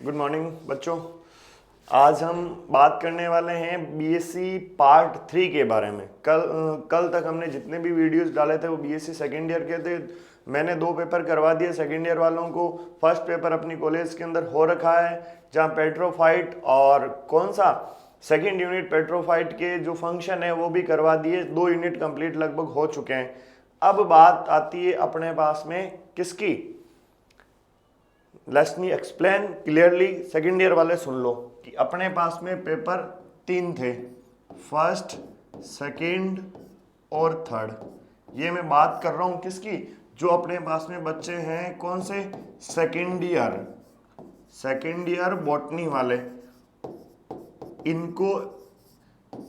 Good morning बच्चों। आज हम बात करने वाले हैं बीएससी पार्ट 3 के बारे में। कल तक हमने जितने भी वीडियोस डाले थे वो बीएससी सेकेंड ईयर के थे। मैंने 2 पेपर करवा दिए सेकेंड ईयर वालों को। फर्स्ट पेपर अपनी कॉलेज के अंदर हो रखा है, जहाँ पेट्रोफाइट और कौन सा सेकेंड यूनिट पेट्रोफाइट के जो फंक्शन है वो भी करवा दिए। 2 यूनिट कंप्लीट लगभग हो चुके हैं। अब बात आती है अपने पास में किसकी। Let's me explain clearly. Second year वाले सुन लो कि अपने पास में पेपर 3 थे, फर्स्ट, सेकेंड और थर्ड। ये मैं बात कर रहा हूं किसकी, जो अपने पास में बच्चे हैं कौन से, सेकेंड ईयर बॉटनी वाले। इनको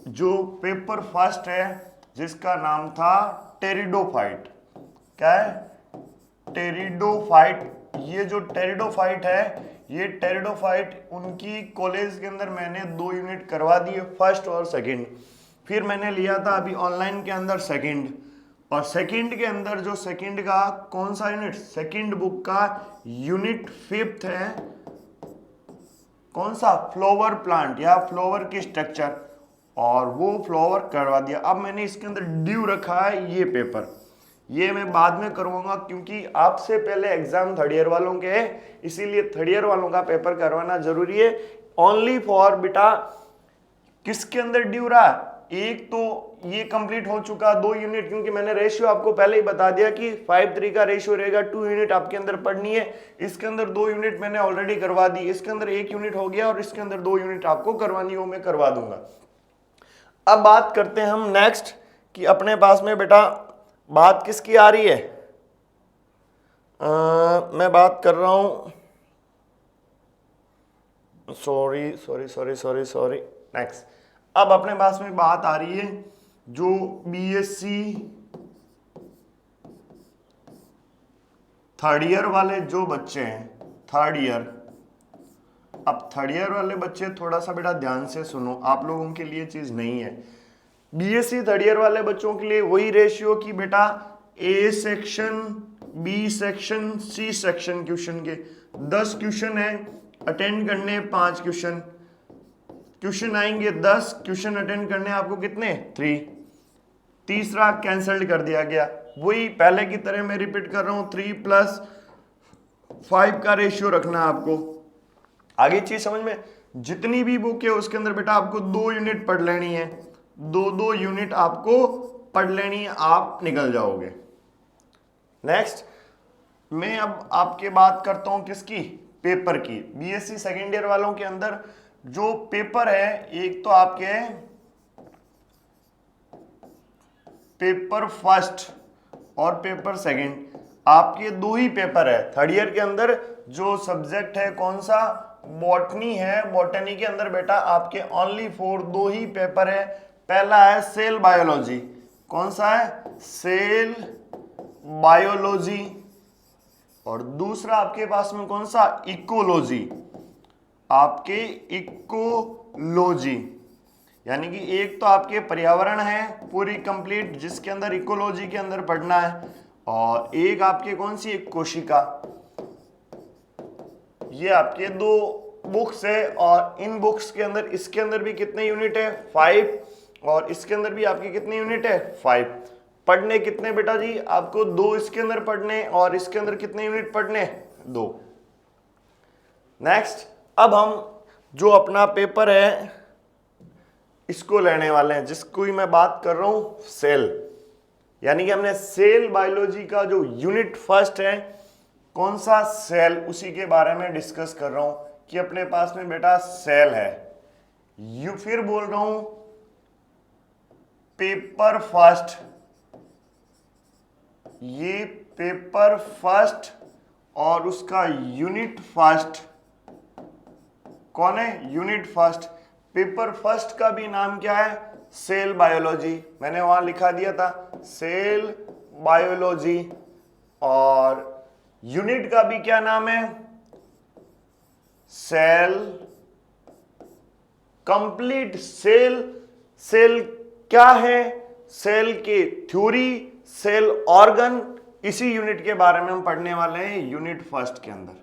जो पेपर फर्स्ट है जिसका नाम था टेरिडोफाइट, क्या है, टेरिडोफाइट। ये जो टेरिडोफाइट है, ये टेरिडोफाइट उनकी कॉलेज के अंदर मैंने 2 यूनिट करवा दिए, फर्स्ट और सेकंड। फिर मैंने लिया था अभी ऑनलाइन के अंदर सेकंड, और सेकंड के अंदर जो सेकंड का कौन सा यूनिट, सेकंड बुक का यूनिट 5th है, कौन सा, फ्लावर प्लांट या फ्लावर की स्ट्रक्चर, और वो फ्लावर करवा दिया। अब मैंने इसके अंदर ड्यू रखा है ये पेपर, ये मैं बाद में करवाऊंगा क्योंकि आपसे पहले एग्जाम थर्ड ईयर वालों के हैं, इसीलिए थर्ड ईयर वालों का पेपर करवाना जरूरी है। ओनली फॉर बेटा किसके अंदर ड्यू रहा, एक तो ये कंप्लीट हो चुका 2 यूनिट, क्योंकि मैंने रेशियो आपको पहले ही बता दिया कि 5:3 का रेशियो रहेगा। 2 यूनिट आपके अंदर पढ़नी है, इसके अंदर 2 यूनिट मैंने ऑलरेडी करवा दी, इसके अंदर 1 यूनिट हो गया और इसके अंदर 2 यूनिट आपको करवानी हो, मैं करवा दूंगा। अब बात करते हैं हम नेक्स्ट कि अपने पास में बेटा बात किसकी आ रही है। मैं बात कर रहा हूं, सॉरी नेक्स्ट। अब अपने पास में बात आ रही है जो बीएससी थर्ड ईयर वाले जो बच्चे हैं, थर्ड ईयर। अब थर्ड ईयर वाले बच्चे थोड़ा सा बेटा ध्यान से सुनो, आप लोगों के लिए चीज नहीं है। बीएससी थर्ड ईयर वाले बच्चों के लिए वही रेशियो की बेटा A section, B section, C section question के 10 क्वेश्चन है, अटेंड करने 5 क्वेश्चन आएंगे, 10 क्वेश्चन अटेंड करने आपको कितने, 3। तीसरा कैंसल्ड कर दिया गया, वही पहले की तरह मैं रिपीट कर रहा हूं, 3+5 का रेशियो रखना आपको। आगे चीज समझ में, जितनी भी बुक है उसके अंदर बेटा आपको 2 यूनिट पढ़ लेनी है, 2 यूनिट आपको पढ़ लेनी है, आप निकल जाओगे। नेक्स्ट मैं अब आपके बात करता हूं किसकी, पेपर की। बीएससी सेकेंड ईयर वालों के अंदर जो पेपर है, एक तो आपके पेपर फर्स्ट और पेपर सेकंड, आपके 2 ही पेपर है। थर्ड ईयर के अंदर जो सब्जेक्ट है कौन सा, बॉटनी है। बॉटनी के अंदर बेटा आपके ओनली 2 ही पेपर है। पहला है सेल बायोलॉजी, कौन सा है, सेल बायोलॉजी, और दूसरा आपके पास में कौन सा, इकोलॉजी, आपके इकोलॉजी। यानी कि एक तो आपके पर्यावरण है पूरी कंप्लीट, जिसके अंदर इकोलॉजी के अंदर पढ़ना है, और एक आपके कौन सी, एक कोशिका। ये आपके 2 बुक्स है, और इन बुक्स के अंदर, इसके अंदर भी कितने यूनिट है, 5, और इसके अंदर भी आपके कितने यूनिट है, 5। पढ़ने कितने बेटा जी आपको, 2 इसके अंदर पढ़ने, और इसके अंदर कितने यूनिट पढ़ने, 2। नेक्स्ट अब हम जो अपना पेपर है इसको लेने वाले हैं, जिसको ही मैं बात कर रहा हूं, सेल। यानी कि हमने सेल बायोलॉजी का जो यूनिट फर्स्ट है कौन सा, सेल, उसी के बारे में डिस्कस कर रहा हूं कि अपने पास में बेटा सेल है। फिर बोल रहा हूं पेपर फर्स्ट, ये पेपर फर्स्ट और उसका यूनिट फर्स्ट कौन है, यूनिट फर्स्ट। पेपर फर्स्ट का भी नाम क्या है, सेल बायोलॉजी, मैंने वहां लिखा दिया था सेल बायोलॉजी। और यूनिट का भी क्या नाम है, सेल कंप्लीट। सेल क्या है, सेल के थ्योरी, सेल ऑर्गन, इसी यूनिट के बारे में हम पढ़ने वाले हैं यूनिट फर्स्ट के अंदर।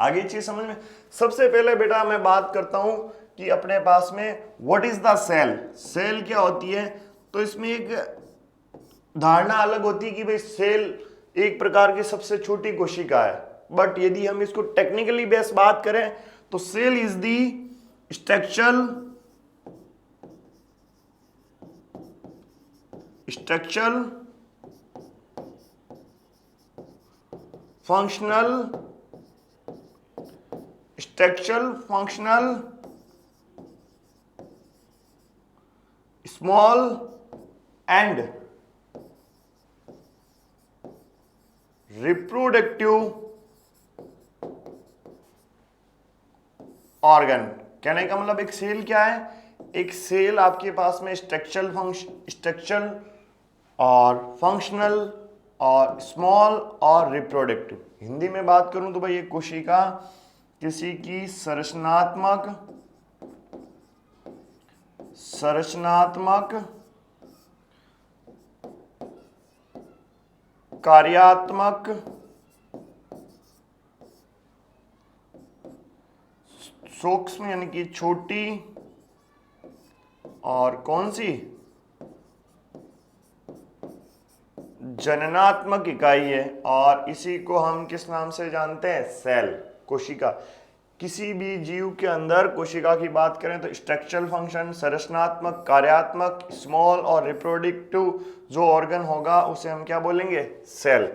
आगे चीज समझ में। सबसे पहले बेटा मैं बात करता हूं कि अपने पास में what is the cell, cell क्या होती है। तो इसमें एक धारणा अलग होती है कि भाई सेल एक प्रकार की सबसे छोटी कोशिका है, बट यदि हम इसको टेक्निकली बेस बात करें तो cell is the structural functional small and reproductive organ. कहने का मतलब एक सेल क्या है, एक सेल आपके पास में स्ट्रक्चरल और फंक्शनल और स्मॉल और रिप्रोडक्टिव। हिंदी में बात करूं तो भाई एक कोशिका किसी की संरचनात्मक कार्यात्मक सूक्ष्म यानी कि छोटी और कौन सी जननात्मक इकाई है, और इसी को हम किस नाम से जानते हैं, सेल, कोशिका। किसी भी जीव के अंदर कोशिका की बात करें तो स्ट्रक्चरल फंक्शन, संरचनात्मक, कार्यात्मक, स्मॉल और रिप्रोडक्टिव जो ऑर्गन होगा उसे हम क्या बोलेंगे, सेल,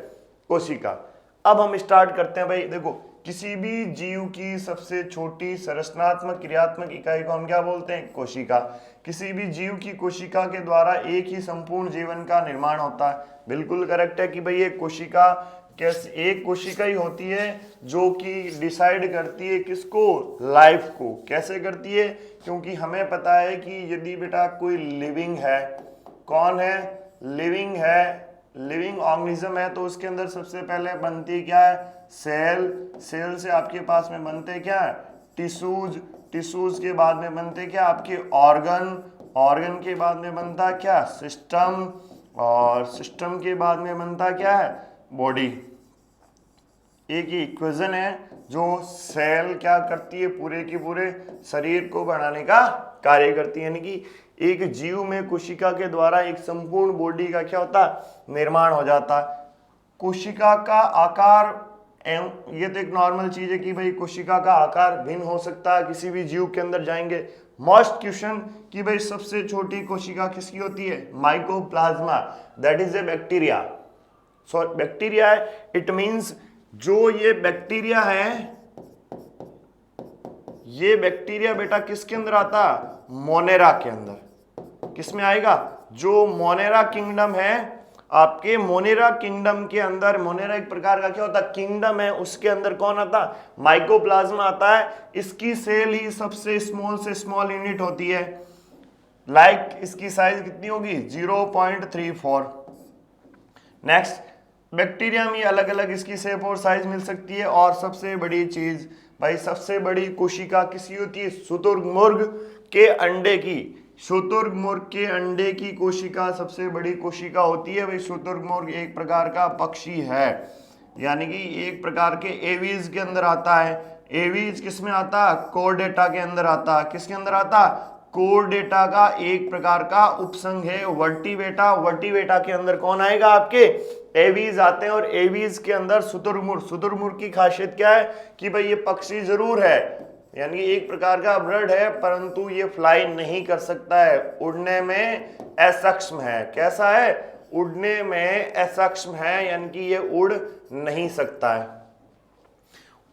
कोशिका। अब हम स्टार्ट करते हैं भाई। देखो किसी भी जीव की सबसे छोटी संरचनात्मक क्रियात्मक इकाई को हम क्या बोलते हैं, कोशिका। किसी भी जीव की कोशिका के द्वारा एक ही संपूर्ण जीवन का निर्माण होता है। बिल्कुल करेक्ट है कि भाई एक कोशिका कैसे, एक कोशिका ही होती है जो कि डिसाइड करती है किसको, लाइफ को। कैसे करती है, क्योंकि हमें पता है कि यदि बेटा कोई लिविंग है, कौन है, लिविंग है, लिविंग ऑर्गेनिज्म है, तो उसके अंदर सबसे पहले बनती क्या है, सेल। सेल से आपके पास में बनते क्या है, टिश्यूज। टिश्यूज के बाद में बनते क्या आपके ऑर्गन। ऑर्गन के बाद में बनता क्या, सिस्टम। और सिस्टम के बाद में बनता क्या है, बॉडी। एक ही इक्वेशन है जो सेल क्या करती है, पूरे के पूरे शरीर को बनाने का कार्य करती है। यानी कि एक जीव में कोशिका के द्वारा एक संपूर्ण बॉडी का क्या होता है, निर्माण हो जाता है। कोशिका का आकार, ये तो एक नॉर्मल चीज है कि भाई कोशिका का आकार भिन्न हो सकता है, किसी भी जीव के अंदर जाएंगे। मोस्ट क्वेश्चन कि भाई सबसे छोटी कोशिका किसकी होती है, mycoplasma, that is a bacteria. So bacteria है, इट मींस जो ये बैक्टीरिया है, ये बैक्टीरिया बेटा किसके अंदर आता, मोनेरा के अंदर। किसमें आएगा, जो मोनेरा किंगडम है, आपके मोनेरा किंगडम के अंदर, मोनेरा एक प्रकार का क्या होता है, किंगडम है, उसके अंदर कौन आता, माइकोप्लाज्मा आता है। इसकी सेल ही सबसे स्मॉल से स्मॉल यूनिट होती है। लाइक इसकी साइज कितनी होगी, 0.34। नेक्स्ट, बैक्टीरिया में अलग अलग इसकी शेप और साइज मिल सकती है। और सबसे बड़ी चीज भाई, सबसे बड़ी कोशिका किसकी होती है, शुतुरमुर्ग के अंडे की। शुतुरमुर्ग के अंडे की कोशिका सबसे बड़ी कोशिका होती है। भाई शुतुरमुर्ग एक प्रकार का पक्षी है, यानी कि एक प्रकार के एवीज के अंदर आता है। एवीज किसमें आता है, कोरडेटा के अंदर आता है। किसके अंदर आता है, कोरडेटा का एक प्रकार का उपसंघ है वर्टिब्रेटा। वर्टिब्रेटा के अंदर कौन आएगा, आपके एवीज आते हैं। और एवीज के अंदर शुतुरमुर्ग। शुतुरमुर्ग की खासियत क्या है कि भाई ये पक्षी जरूर है, यानी एक प्रकार का बर्ड है, परंतु ये फ्लाई नहीं कर सकता है, उड़ने में असक्षम है। कैसा है, उड़ने में असक्षम है, यानी कि ये उड़ नहीं सकता है।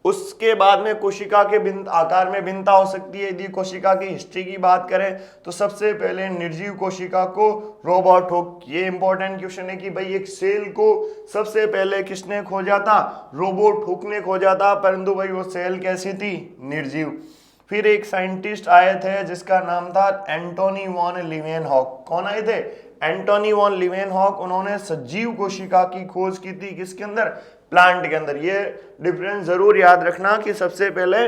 उसके बाद में कोशिका के आकार में भिन्नता हो सकती है। यदि कोशिका की हिस्ट्री की बात करें तो सबसे पहले निर्जीव कोशिका को रॉबर्ट हुक, ये इंपॉर्टेंट क्वेश्चन है कि भाई एक सेल को सबसे पहले किसने खोजा था, रॉबर्ट हुक ने खोजा था, परंतु भाई वो सेल कैसी थी, निर्जीव। फिर एक साइंटिस्ट आए थे जिसका नाम था एंटोनी वॉन लीवेनहॉक। कौन आए थे, एंटोनी वॉन लीवेनहॉक। उन्होंने सजीव कोशिका की खोज की थी, किसके अंदर, प्लांट के अंदर। ये डिफरेंस जरूर याद रखना कि सबसे पहले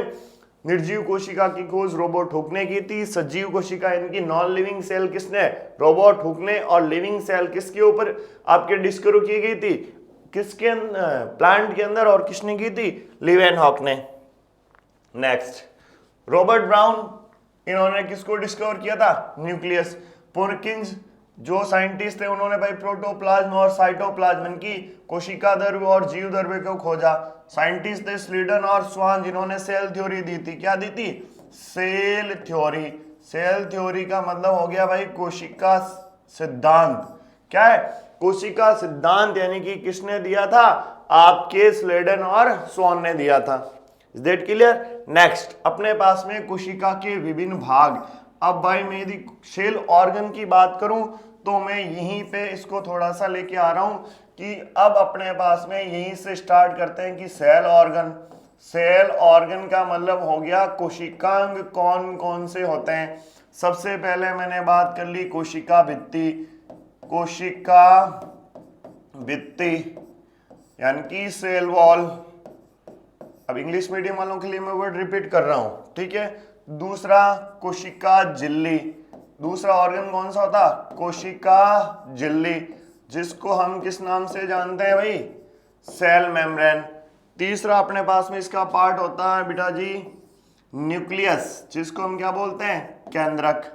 निर्जीव कोशिका की खोज रॉबर्ट हुक ने की थी, सजीव कोशिका इनकी नॉन लिविंग सेल किसने, रॉबर्ट हुक ने, और लिविंग सेल किसके ऊपर आपके डिस्कवर की गई थी, किसके प्लांट के अंदर, और किसने की थी, लीवेनहॉक ने। नेक्स्ट, रॉबर्ट ब्राउन, इन्होंने किसको डिस्कवर किया था? न्यूक्लियस। पुरकिंस जो साइंटिस्ट थे उन्होंने भाई प्रोटोप्लाज्म और साइटोप्लाज्म की कोशिका द्रव्य और जीव द्रव्य को खोजा। साइंटिस्ट थे स्लीडन और स्वान जिन्होंने सेल थ्योरी दी थी। क्या दी थी? Cell theory. सेल थ्योरी का मतलब हो गया भाई कोशिका सिद्धांत। क्या है? कोशिका सिद्धांत, यानी कि किसने दिया था? आपके स्लेडन और स्वान ने दिया था। Is that clear? नेक्स्ट, अपने पास में कोशिका के विभिन्न भाग। अब भाई मैं यदि सेल ऑर्गन की बात करूं तो मैं यहीं पे इसको थोड़ा सा लेके आ रहा हूं कि अब अपने पास में यहीं से स्टार्ट करते हैं कि सेल ऑर्गन। सेल ऑर्गन का मतलब हो गया कोशिकांग कौन कौन से होते हैं। सबसे पहले मैंने बात कर ली कोशिका भित्ति। कोशिका भित्ति यानी कि सेल वॉल। अब इंग्लिश मीडियम वालों के लिए मैं वर्ड रिपीट कर रहा हूं, ठीक है। दूसरा कोशिका झिल्ली। दूसरा ऑर्गन कौन सा होता? कोशिका झिल्ली, जिसको हम किस नाम से जानते हैं भाई? Cell membrane. तीसरा अपने पास में इसका पार्ट होता है बेटा जी न्यूक्लियस, जिसको हम क्या बोलते हैं? केंद्रक।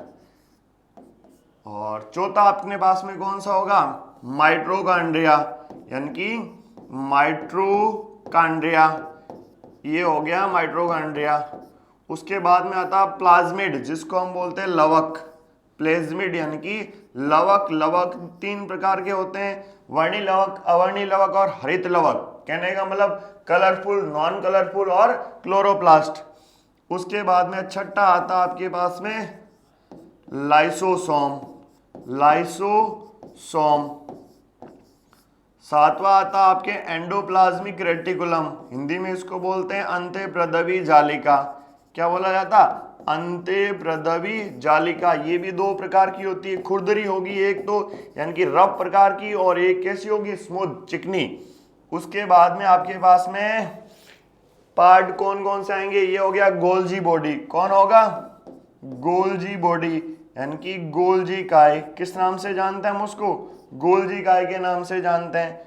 और चौथा अपने पास में कौन सा होगा? माइटोकॉन्ड्रिया, यानी कि माइटोकॉन्ड्रिया। ये हो गया माइटोकॉन्ड्रिया। उसके बाद में आता प्लाज्मिड, जिसको हम बोलते हैं लवक। प्लाज्मिड यानी कि लवक। लवक 3 प्रकार के होते हैं, वर्णी लवक, अवर्णी लवक और हरित लवक। कहने का मतलब कलरफुल, नॉन कलरफुल और क्लोरोप्लास्ट। उसके बाद में छठा आता आपके पास में लाइसोसोम। लाइसोसोम। सातवां आता आपके एंडोप्लाज्मिक रेटिकुलम, हिंदी में इसको बोलते हैं अंतःप्रदवी जालिका। क्या बोला जाता? अंतःप्रदवी जालिका। ये भी 2 प्रकार की होती है, खुरदरी होगी एक तो, यानी कि रफ प्रकार की, और एक कैसी होगी? स्मूथ, चिकनी। उसके बाद में आपके पास में पार्ट कौन कौन से आएंगे? ये हो गया गोल्जी बॉडी। कौन होगा? गोल्जी बॉडी, यानी कि गोल्जी काय। किस नाम से जानते हैं हम उसको? गोल्जी काय के नाम से जानते हैं।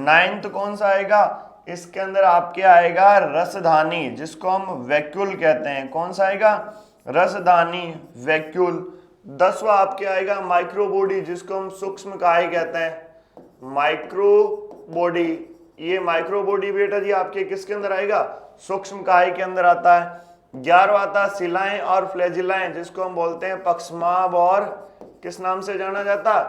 9th कौन सा आएगा? इसके अंदर आपके आएगा रसधानी, जिसको हम वैक्यूल कहते हैं। कौन सा आएगा? रसधानी, वैक्यूल। 10वां आपके आएगा माइक्रो बॉडी, जिसको हम सूक्ष्म काय कहते हैं। Micro body. ये माइक्रो बॉडी बेटा जी आपके किसके अंदर आएगा? सूक्ष्म काय के अंदर आता है। 11वां आता शिलाएं और फ्लैजिलाएं, जिसको हम बोलते हैं पक्षमाभ और किस नाम से जाना जाता?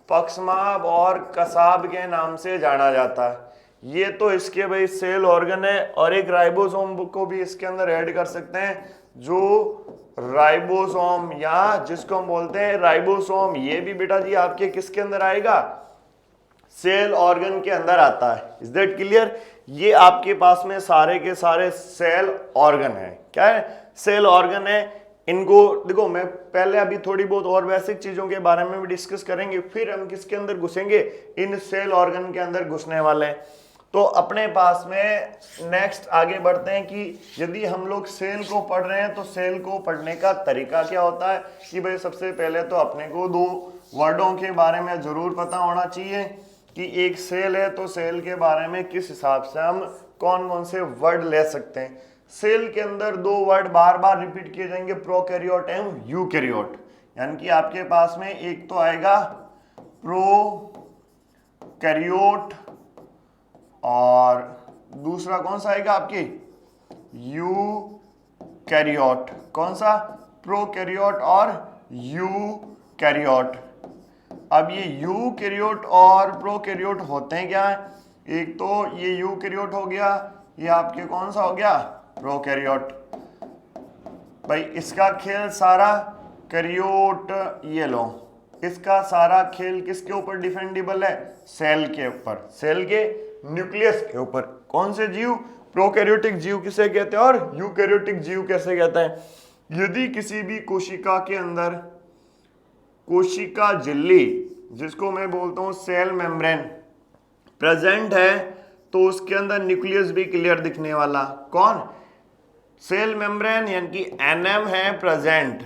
पक्षमाभ और कसाब के नाम से जाना जाता है। ये तो इसके भाई सेल ऑर्गन है। और एक राइबोसोम को भी इसके अंदर ऐड कर सकते हैं, जो राइबोसोम या जिसको हम बोलते हैं राइबोसोम, ये भी बेटा जी आपके किसके अंदर आएगा? सेल ऑर्गन के अंदर आता है। Is that clear? ये आपके पास में सारे के सारे सेल ऑर्गन है। क्या है? सेल ऑर्गन है। इनको देखो, मैं पहले अभी थोड़ी बहुत और बेसिक चीजों के बारे में भी डिस्कस करेंगे, फिर हम किसके अंदर घुसेंगे? इन सेल ऑर्गन के अंदर घुसने वाले हैं। तो अपने पास में नेक्स्ट आगे बढ़ते हैं कि यदि हम लोग सेल को पढ़ रहे हैं तो सेल को पढ़ने का तरीका क्या होता है कि भाई सबसे पहले तो अपने को 2 वर्डों के बारे में जरूर पता होना चाहिए कि एक सेल है तो सेल के बारे में किस हिसाब से हम कौन कौन से वर्ड ले सकते हैं। सेल के अंदर 2 वर्ड बार बार रिपीट किए जाएंगे, प्रोकैरियोट एवं यूकैरियोट। यानी कि आपके पास में एक तो आएगा प्रोकैरियोट और दूसरा कौन सा आएगा आपके? यूकैरियोट। कौन सा? प्रोकैरियोट और यूकैरियोट। अब ये यूकैरियोट और प्रोकैरियोट होते हैं क्या? एक तो ये यूकैरियोट हो गया, ये आपके कौन सा हो गया? प्रोकैरियोट। भाई इसका खेल सारा कैरियोट, ये लो, इसका सारा खेल किसके ऊपर डिफेंडेबल है? सेल के ऊपर, सेल के न्यूक्लियस के ऊपर। कौन से जीव? प्रोकैरियोटिक जीव किसे कहते हैं और यूकैरियोटिक जीव कैसे कहते हैं? यदि किसी भी कोशिका के अंदर कोशिका झिल्ली, जिसको मैं बोलता हूं सेल मेम्ब्रेन, प्रेजेंट है तो उसके अंदर न्यूक्लियस भी क्लियर दिखने वाला। कौन? सेल मेम्ब्रेन, यानी कि एनएम है प्रेजेंट।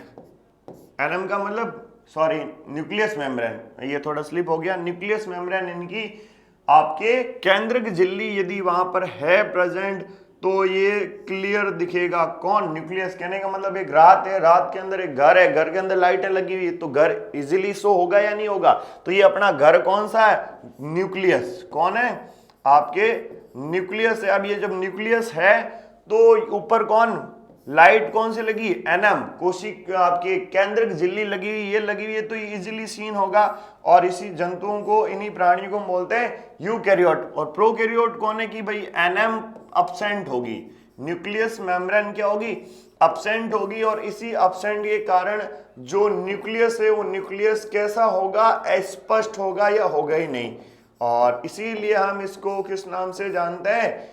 एनएम का मतलब सॉरी न्यूक्लियस मेम्ब्रेन, ये थोड़ा स्लिप हो गया। न्यूक्लियस मेम्ब्रेन यानी कि आपके केंद्रक झिल्ली यदि वहां पर है प्रेजेंट तो ये क्लियर दिखेगा। कौन? न्यूक्लियस। कहने का मतलब एक रात है, रात के अंदर एक घर है, घर के अंदर लाइटें लगी हुई है, तो घर इजीली शो होगा या नहीं होगा? तो ये अपना घर कौन सा है? न्यूक्लियस। कौन है? आपके न्यूक्लियस है। अब ये जब न्यूक्लियस है तो ऊपर कौन? लाइट कौन सी लगी? एनएम, कोशिका, आपके केंद्रक झिल्ली लगी हुई, ये लगी हुई है, तो ये इजीली सीन होगा। और इसी जंतुओं को, इन्हीं प्राणियों को बोलते हैं यूकैरियोट। और प्रोकैरियोट कौन है? कि भाई एनएम अब्सेंट होगी, न्यूक्लियस मेम्ब्रेन क्या होगी? अब्सेंट होगी। और इसी अब्सेंट के कारण जो न्यूक्लियस है वो न्यूक्लियस कैसा होगा? अस्पष्ट होगा या होगा ही नहीं। और इसीलिए हम इसको किस नाम से जानते हैं?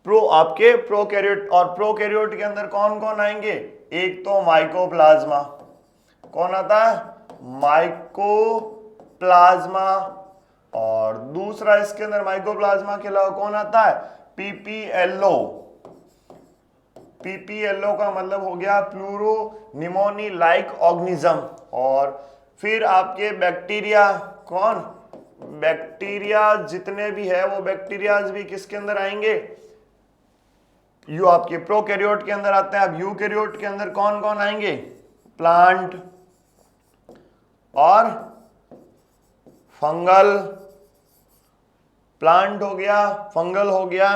आपके प्रोकैरियोट। और प्रोकैरियोट के अंदर कौन कौन आएंगे? एक तो माइकोप्लाज्मा। कौन आता है? माइकोप्लाज्मा। और दूसरा इसके अंदर माइकोप्लाज्मा के अलावा कौन आता है? पीपीएलओ। पीपीएलओ का मतलब हो गया प्लूरोनिमोनी लाइक ऑर्गेनिज्म। और फिर आपके बैक्टीरिया। कौन? बैक्टीरिया जितने भी है वो बैक्टीरियाज भी किसके अंदर आएंगे? यू आपके प्रोकैरियोट के अंदर आते हैं। अब यूकैरियोट के अंदर कौन कौन आएंगे? प्लांट और फंगल। प्लांट हो गया, फंगल हो गया,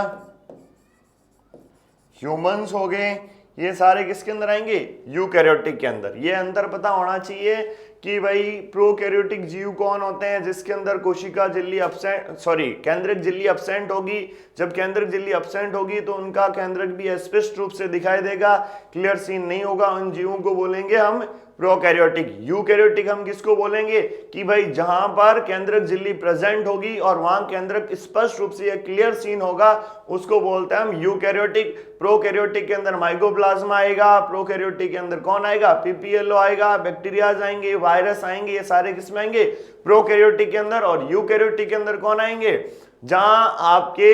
ह्यूमंस हो गए, ये सारे किसके अंदर आएंगे? यूकैरियोटिक के अंदर। ये अंतर पता होना चाहिए कि भाई प्रोकैरियोटिक जीव कौन होते हैं? जिसके अंदर कोशिका झिल्ली केंद्रक झिल्ली अब्सेंट होगी। जब केंद्रक झिल्ली अब्सेंट होगी तो उनका केंद्रक भी स्पष्ट रूप से दिखाई देगा, क्लियर सीन नहीं होगा। उन जीवों को बोलेंगे हम प्रोकैरियोटिक। यूकैरियोटिक हम किसको बोलेंगे? कि भाई जहां पर केंद्रक झिल्ली प्रेजेंट होगी और वहां केंद्रक स्पष्ट रूप से क्लियर सीन होगा, उसको बोलते हैं हम यूकैरियोटिक। प्रोकैरियोटिक के अंदर माइकोप्लाज्मा आएगा, प्रोकैरियोटिक के अंदर कौन आएगा? पीपीएलओ आएगा, बैक्टीरियाज आएंगे, वायरस आएंगे, ये सारे किसमें आएंगे? प्रोकैरियोटिक के अंदर। और यूकैरियोटिक के अंदर कौन आएंगे? जहां आपके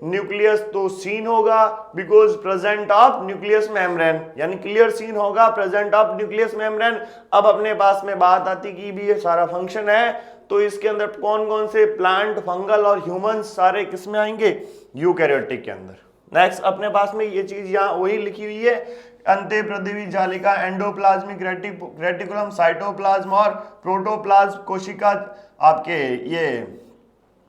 न्यूक्लियस तो सीन होगा because present of nucleus membrane, यानी क्लियर सीन होगा प्रेजेंट ऑफ न्यूक्लियस मेम्ब्रेन। अब अपने पास में बात आती कि भी ये सारा फंक्शन है, तो इसके अंदर कौन कौन से? प्लांट, फंगल और ह्यूमंस सारे किसमें आएंगे? यूकैरियोटिक के अंदर। नेक्स्ट अपने पास में ये चीज यहाँ वही लिखी हुई है, अंतःप्रदिवी जालिका, एंडोप्लाज्मिक रेटिकुलम, साइटोप्लाज्म और प्रोटोप्लाज्म, कोशिका, आपके ये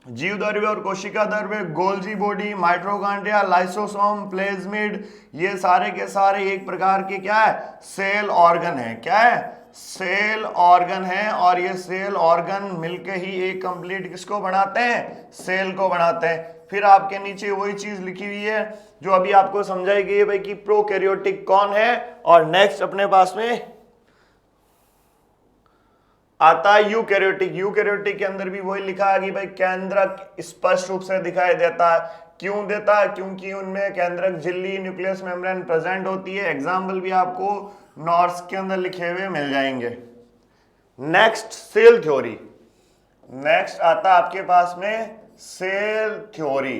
जीव द्रव्य और कोशिका द्रव्य, गोल्जी बॉडी, माइटोकॉन्ड्रिया, लाइसोसोम, प्लेज्मिड, ये सारे के सारे एक प्रकार के क्या है? सेल ऑर्गन है। क्या है? सेल ऑर्गन है। और ये सेल ऑर्गन मिलके ही एक कंप्लीट किसको बनाते हैं? सेल को बनाते हैं। फिर आपके नीचे वही चीज लिखी हुई है जो अभी आपको समझाई गई है भाई कि प्रोकैरियोटिक कौन है। और नेक्स्ट अपने पास में आता है यूकैरियोटिक। यूकैरियोटिक के अंदर भी वही लिखा है कि भाई केंद्रक स्पष्ट रूप से दिखाई देता है। क्यों देता है? क्योंकि उनमें केंद्रक झिल्ली, न्यूक्लियस मेम्ब्रेन प्रेजेंट होती है। एग्जाम्पल भी आपको नोट्स के अंदर लिखे हुए मिल जाएंगे। Next cell theory. नेक्स्ट आता है आपके पास में सेल थ्योरी।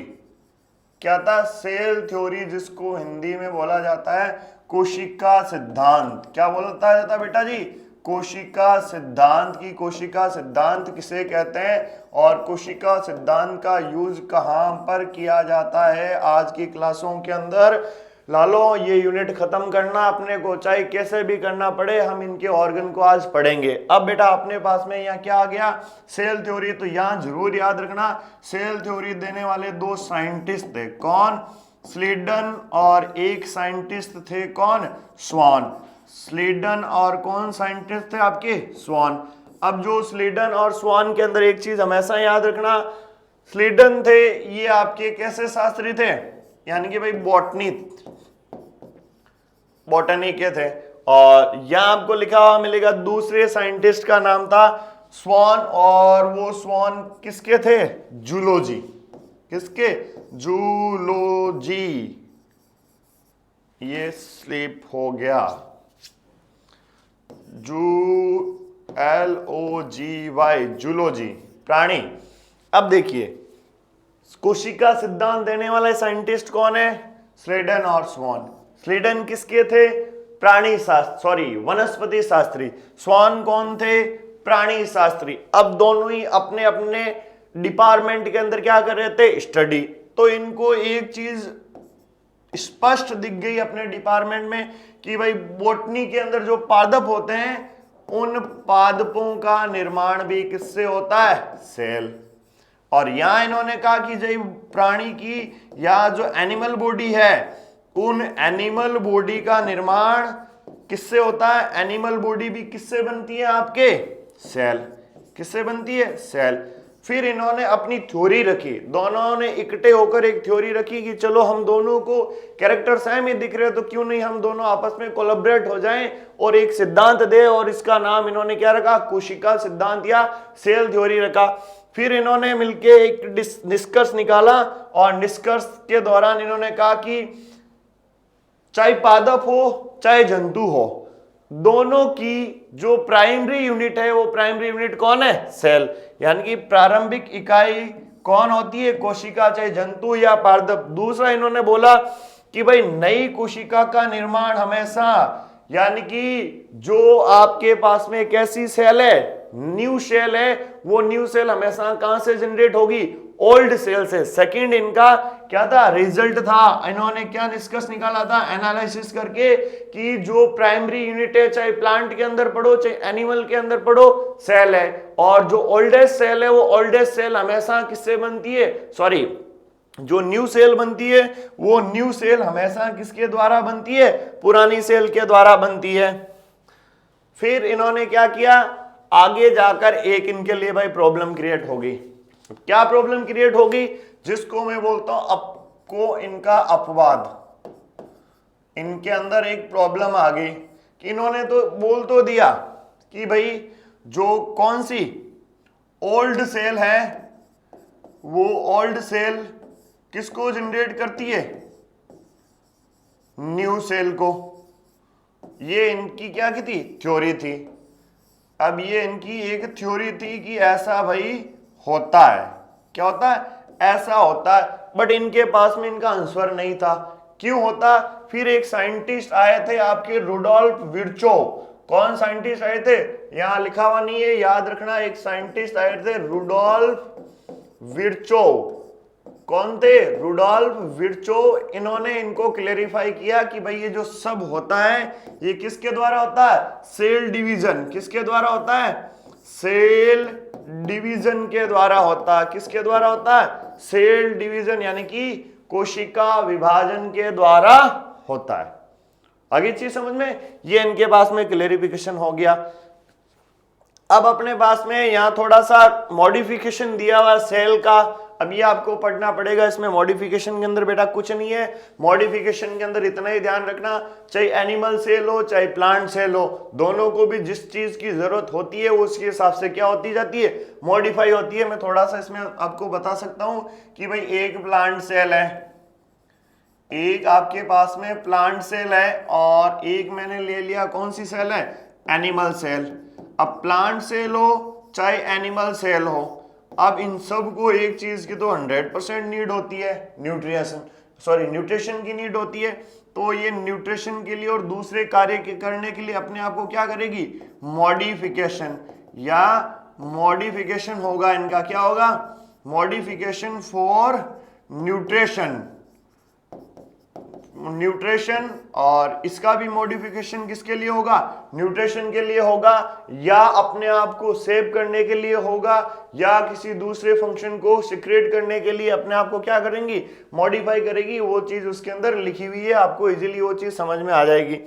क्या था? सेल थ्योरी, जिसको हिंदी में बोला जाता है कोशिका सिद्धांत। क्या बोलता जाता बेटा जी? कोशिका सिद्धांत। की कोशिका सिद्धांत किसे कहते हैं और कोशिका सिद्धांत का यूज कहां पर किया जाता है? आज की क्लासों के अंदर लालो ये यूनिट खत्म करना अपने को, चाहे कैसे भी करना पड़े, हम इनके ऑर्गन को आज पढ़ेंगे। अब बेटा अपने पास में यहाँ क्या आ गया? Cell theory. तो यहाँ जरूर याद रखना, सेल थ्योरी देने वाले दो साइंटिस्ट थे। कौन? स्लीडन। और एक साइंटिस्ट थे कौन? स्वान। स्लीडन और कौन साइंटिस्ट थे आपके? स्वान। अब जो स्लीडन और स्वान के अंदर एक चीज हमेशा याद रखना, स्लीडन थे ये आपके कैसे शास्त्री थे? यानी कि भाई बॉटनी के थे। और यहां आपको लिखा हुआ मिलेगा दूसरे साइंटिस्ट का नाम था स्वान। और वो स्वान किसके थे? जूलॉजी। किसके? जूलॉजी। ये स्लिप हो गया। LOGY, जूलॉजी, प्राणी। अब देखिए कोशिका सिद्धांत देने वाले साइंटिस्ट कौन है? स्लीडन और स्वान। स्लीडन किसके थे? प्राणी शास्त्र, वनस्पति शास्त्री। स्वान कौन थे? प्राणी शास्त्री। अब दोनों ही अपने अपने डिपार्टमेंट के अंदर क्या कर रहे थे? स्टडी। तो इनको एक चीज स्पष्ट दिख गई अपने डिपार्टमेंट में कि भाई बॉटनी के अंदर जो पादप होते हैं उन पादपों का निर्माण भी किससे होता है? सेल। और यहां इन्होंने कहा कि जो प्राणी की या जो एनिमल बॉडी है उन एनिमल बॉडी का निर्माण किससे होता है? एनिमल बॉडी भी किससे बनती है? आपके सेल। किससे बनती है? सेल। फिर इन्होंने अपनी थ्योरी रखी, दोनों ने इकट्ठे होकर एक थ्योरी रखी कि चलो हम दोनों को कैरेक्टर सेम ही दिख रहे हैं तो क्यों नहीं हम दोनों आपस में कोलैबोरेट हो जाएं और एक सिद्धांत दे, और इसका नाम इन्होंने क्या रखा? कोशिका सिद्धांत या सेल थ्योरी रखा। फिर इन्होंने मिलके एक निष्कर्ष निकाला और निष्कर्ष के दौरान इन्होंने कहा कि चाहे पादप हो चाहे जंतु हो, दोनों की जो प्राइमरी यूनिट है वो प्राइमरी यूनिट कौन है? सेल। यानी कि प्रारंभिक इकाई कौन होती है? कोशिका, चाहे जंतु या पादप। दूसरा इन्होंने बोला कि भाई नई कोशिका का निर्माण हमेशा, यानी कि जो आपके पास में कैसी सेल है? न्यू सेल है, वो न्यू सेल हमेशा कहां से जनरेट होगी? ओल्ड सेल से। सेकंड इनका क्या था? रिजल्ट था। इन्होंने क्या निष्कर्ष निकाला था एनालिसिस करके कि जो प्राइमरी यूनिट है, चाहे प्लांट के अंदर पढ़ो चाहे एनिमल के अंदर पढ़ो, सेल है। और जो ओल्डेस्ट सेल है वो ओल्डेस्ट सेल हमेशा किससे बनती है? सॉरी, जो न्यू सेल बनती है वो न्यू सेल हमेशा किसके द्वारा बनती है? पुरानी सेल के द्वारा बनती है। फिर इन्होंने क्या किया? आगे जाकर एक इनके लिए भाई प्रॉब्लम क्रिएट होगी। क्या प्रॉब्लम क्रिएट होगी? जिसको मैं बोलता हूं आपको इनका अपवाद। इनके अंदर एक प्रॉब्लम आ गई कि इन्होंने तो बोल तो दिया कि भाई जो कौन सी ओल्ड सेल है वो ओल्ड सेल किसको जनरेट करती है? न्यू सेल को। ये इनकी क्या की थी? थ्योरी थी। अब ये इनकी एक थ्योरी थी कि ऐसा भाई होता है। क्या होता है? ऐसा होता है। बट इनके पास में इनका आंसर नहीं था। क्यों होता? फिर एक साइंटिस्ट आए थे आपके, रुडोल्फ विर्चो। कौन साइंटिस्ट आए थे? यहां लिखा हुआ नहीं है, याद रखना। एक साइंटिस्ट आए थे रुडोल्फ विर्चो। कौन थे? Rudolf Virchow. इन्होंने इनको क्लेरिफाई किया कि भाई ये जो सब होता है ये किसके द्वारा होता है? Cell division. किसके द्वारा होता है? सेल डिवीजन के द्वारा होता है। किसके द्वारा होता है? सेल डिवीजन, यानी कि कोशिका विभाजन के द्वारा होता है। आगे चीज समझ में? ये इनके पास में क्लेरिफिकेशन हो गया। अब अपने पास में यहां थोड़ा सा मॉडिफिकेशन दिया हुआ सेल का। अब ये आपको पढ़ना पड़ेगा। इसमें मॉडिफिकेशन के अंदर बेटा कुछ नहीं है। मॉडिफिकेशन के अंदर इतना ही ध्यान रखना, चाहे एनिमल सेल हो चाहे प्लांट सेल हो, दोनों को भी जिस चीज की जरूरत होती है उसके हिसाब से क्या होती जाती है? मॉडिफाई होती है। मैं थोड़ा सा इसमें आपको बता सकता हूं कि भाई एक प्लांट सेल है, एक आपके पास में प्लांट सेल है और एक मैंने ले लिया कौन सी सेल है? Animal cell. अब प्लांट सेल हो चाहे एनिमल सेल हो, अब इन सब को एक चीज की तो 100% नीड होती है, न्यूट्रिशन की नीड होती है। तो ये न्यूट्रिशन के लिए और दूसरे कार्य करने के लिए अपने आप को क्या करेगी? मॉडिफिकेशन, या मॉडिफिकेशन होगा इनका। क्या होगा? Modification for nutrition. और इसका भी मॉडिफिकेशन किसके लिए होगा? न्यूट्रिशन के लिए होगा, या अपने आप को सेव करने के लिए होगा, या किसी दूसरे फंक्शन को सिक्रेट करने के लिए अपने आप को क्या करेंगी? मॉडिफाई करेगी। वो चीज उसके अंदर लिखी हुई है, आपको इजीली वो चीज समझ में आ जाएगी।